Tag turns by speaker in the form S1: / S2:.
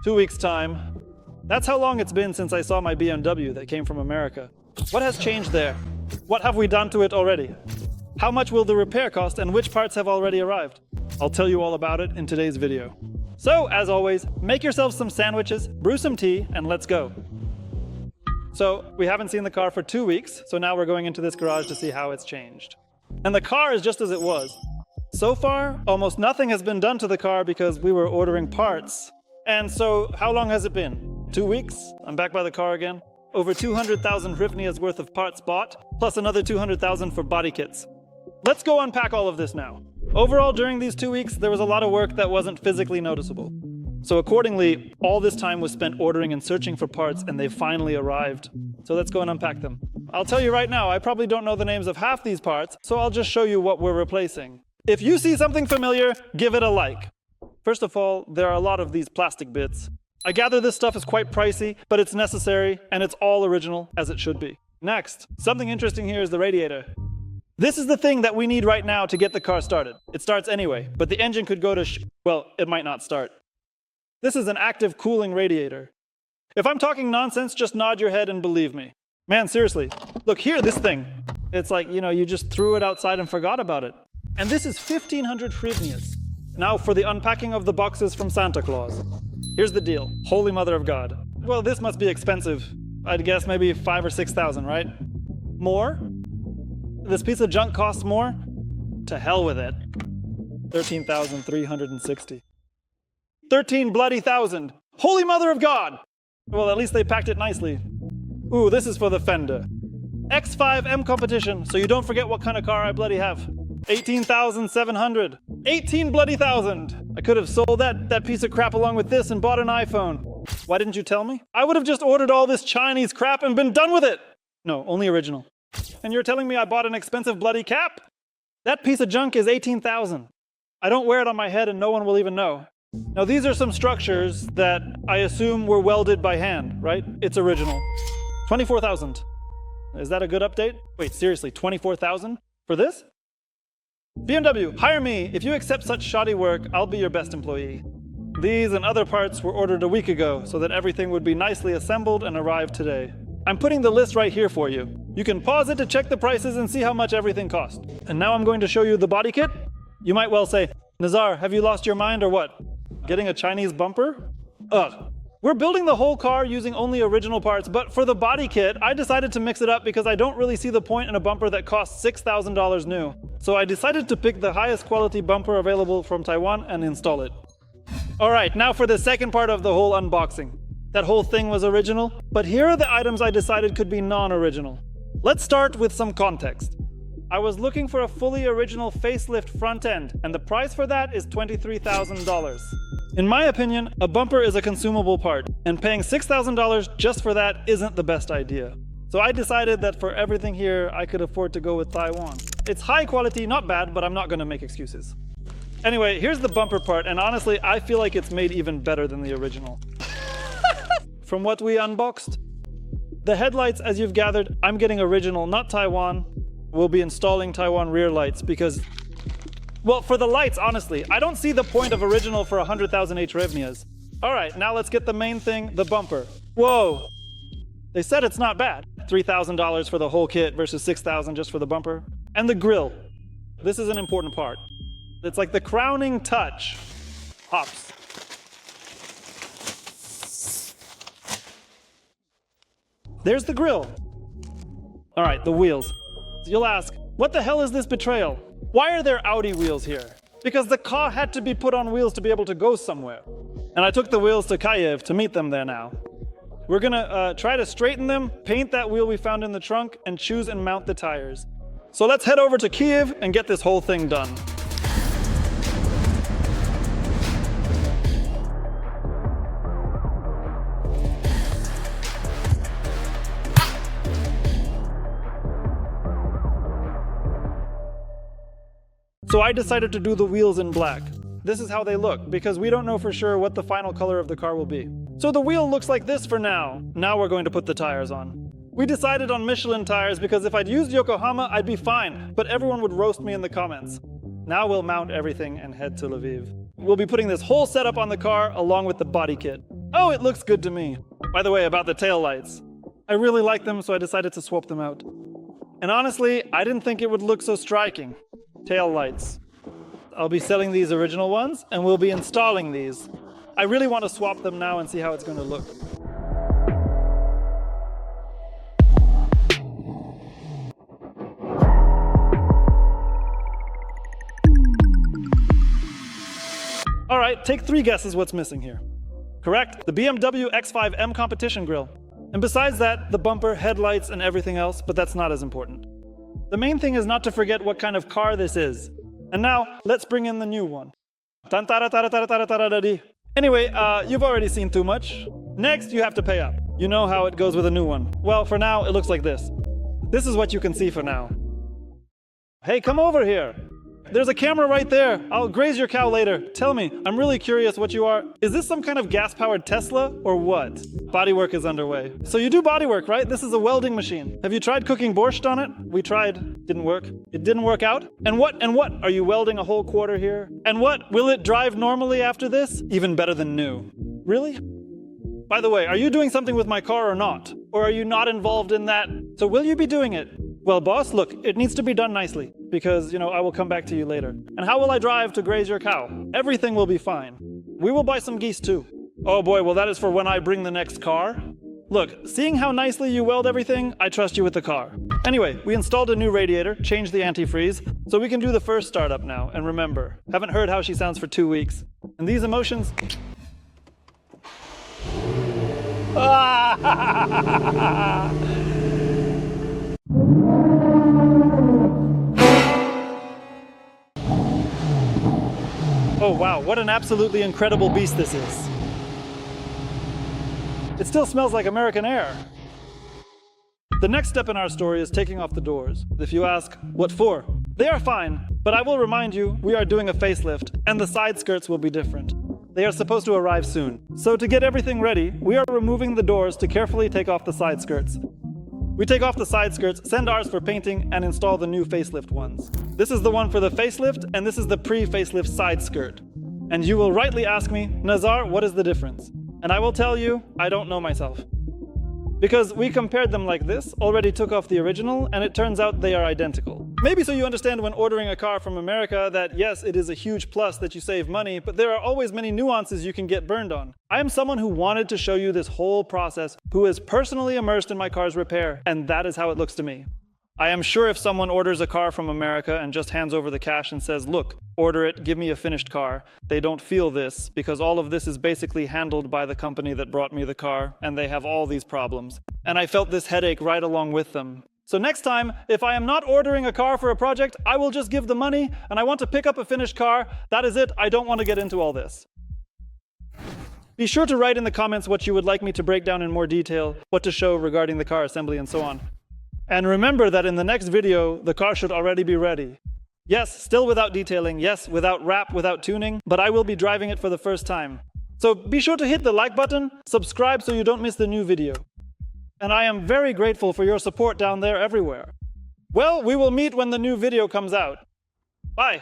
S1: 2 weeks' time. That's how long it's been since I saw my BMW that came from America. What has changed there? What have we done to it already? How much will the repair cost and which parts have already arrived? I'll tell you all about it in today's video. So, as always, make yourselves some sandwiches, brew some tea, and let's go. So, we haven't seen the car for 2 weeks, so now we're going into this garage to see how it's changed. And the car is just as it was. So far, almost nothing has been done to the car because we were ordering parts. And so, how long has it been? 2 weeks? I'm back by the car again. Over 200,000 hryvnias worth of parts bought, plus another 200,000 for body kits. Let's go unpack all of this now. Overall, during these 2 weeks, there was a lot of work that wasn't physically noticeable. So accordingly, all this time was spent ordering and searching for parts, and they finally arrived. So let's go and unpack them. I'll tell you right now, I probably don't know the names of half these parts, so I'll just show you what we're replacing. If you see something familiar, give it a like. First of all, there are a lot of these plastic bits. I gather this stuff is quite pricey, but it's necessary, and it's all original, as it should be. Next, something interesting here is the radiator. This is the thing that we need right now to get the car started. It starts anyway, but the engine could go to well, it might not start. This is an active cooling radiator. If I'm talking nonsense, just nod your head and believe me. Man, seriously, look here, this thing. It's like, you just threw it outside and forgot about it. And this is 1,500 hryvnias. Now for the unpacking of the boxes from Santa Claus. Here's the deal, Holy Mother of God. Well, this must be expensive. I'd guess maybe 5,000 or 6,000, right? More? This piece of junk costs more? To hell with it. 13,360. 13 bloody thousand. Holy Mother of God! Well, at least they packed it nicely. Ooh, this is for the fender. X5M competition, so you don't forget what kind of car I bloody have. 18,700. 18 bloody thousand. I could have sold that piece of crap along with this and bought an iPhone. Why didn't you tell me? I would have just ordered all this Chinese crap and been done with it. No, only original. And you're telling me I bought an expensive bloody cap? That piece of junk is 18,000. I don't wear it on my head and no one will even know. Now these are some structures that I assume were welded by hand, right? It's original. 24,000. Is that a good update? Wait, seriously, 24,000 for this? BMW, hire me. If you accept such shoddy work, I'll be your best employee. These and other parts were ordered a week ago so that everything would be nicely assembled and arrive today. I'm putting the list right here for you. You can pause it to check the prices and see how much everything cost. And now I'm going to show you the body kit. You might well say, Nazar, have you lost your mind or what? Getting a Chinese bumper? Ugh. We're building the whole car using only original parts, but for the body kit, I decided to mix it up because I don't really see the point in a bumper that costs $6,000 new. So I decided to pick the highest quality bumper available from Taiwan and install it. Alright, now for the second part of the whole unboxing. That whole thing was original, but here are the items I decided could be non-original. Let's start with some context. I was looking for a fully original facelift front end, and the price for that is $23,000. In my opinion, a bumper is a consumable part, and paying $6,000 just for that isn't the best idea. So I decided that for everything here, I could afford to go with Taiwan. It's high quality, not bad, but I'm not gonna make excuses. Anyway, here's the bumper part, and honestly, I feel like it's made even better than the original. From what we unboxed, the headlights, as you've gathered, I'm getting original, not Taiwan. We'll be installing Taiwan rear lights because, well, for the lights, honestly, I don't see the point of original for 100,000 hryvnias. All right, now let's get the main thing, the bumper. Whoa, they said it's not bad. $3,000 for the whole kit versus $6,000 just for the bumper. And the grille. This is an important part. It's like the crowning touch. Hops. There's the grille. All right, the wheels. You'll ask, what the hell is this betrayal? Why are there Audi wheels here? Because the car had to be put on wheels to be able to go somewhere. And I took the wheels to Kyiv to meet them there now. We're gonna try to straighten them, paint that wheel we found in the trunk, and choose and mount the tires. So let's head over to Kyiv and get this whole thing done. So I decided to do the wheels in black. This is how they look, because we don't know for sure what the final color of the car will be. So the wheel looks like this for now. Now we're going to put the tires on. We decided on Michelin tires because if I'd used Yokohama, I'd be fine, but everyone would roast me in the comments. Now we'll mount everything and head to Lviv. We'll be putting this whole setup on the car along with the body kit. Oh, it looks good to me. By the way, about the taillights. I really like them, so I decided to swap them out. And honestly, I didn't think it would look so striking. Taillights. I'll be selling these original ones, and we'll be installing these. I really want to swap them now and see how it's going to look. All right, take 3 guesses what's missing here. Correct, the BMW X5M competition grille. And besides that, the bumper, headlights, and everything else, but that's not as important. The main thing is not to forget what kind of car this is. And now, let's bring in the new one. Anyway, you've already seen too much. Next, you have to pay up. You know how it goes with a new one. Well, for now, it looks like this. This is what you can see for now. Hey, come over here. There's a camera right there. I'll graze your cow later. Tell me, I'm really curious what you are. Is this some kind of gas-powered Tesla or what? Bodywork is underway. So you do bodywork, right? This is a welding machine. Have you tried cooking borscht on it? We tried. Didn't work. It didn't work out? And what? Are you welding a whole quarter here? And what? Will it drive normally after this? Even better than new. Really? By the way, are you doing something with my car or not? Or are you not involved in that? So will you be doing it? Well, boss, look, it needs to be done nicely because, I will come back to you later. And how will I drive to graze your cow? Everything will be fine. We will buy some geese too. Oh boy, well that is for when I bring the next car. Look, seeing how nicely you weld everything, I trust you with the car. Anyway, we installed a new radiator, changed the antifreeze, so we can do the first startup now. And remember, haven't heard how she sounds for 2 weeks. And these emotions... Oh wow, what an absolutely incredible beast this is. It still smells like American air. The next step in our story is taking off the doors. If you ask, what for? They are fine, but I will remind you, we are doing a facelift, and the side skirts will be different. They are supposed to arrive soon. So to get everything ready, we are removing the doors to carefully take off the side skirts. We take off the side skirts, send ours for painting, and install the new facelift ones. This is the one for the facelift, and this is the pre-facelift side skirt. And you will rightly ask me, Nazar, what is the difference? And I will tell you, I don't know myself. Because we compared them like this, already took off the original, and it turns out they are identical. Maybe so you understand when ordering a car from America that yes, it is a huge plus that you save money, but there are always many nuances you can get burned on. I am someone who wanted to show you this whole process, who is personally immersed in my car's repair, and that is how it looks to me. I am sure if someone orders a car from America and just hands over the cash and says, look, order it, give me a finished car, they don't feel this because all of this is basically handled by the company that brought me the car and they have all these problems. And I felt this headache right along with them. So next time, if I am not ordering a car for a project, I will just give the money and I want to pick up a finished car. That is it. I don't want to get into all this. Be sure to write in the comments what you would like me to break down in more detail, what to show regarding the car assembly and so on. And remember that in the next video, the car should already be ready. Yes, still without detailing, yes, without wrap, without tuning, but I will be driving it for the first time. So be sure to hit the like button, subscribe so you don't miss the new video. And I am very grateful for your support down there everywhere. Well, we will meet when the new video comes out. Bye.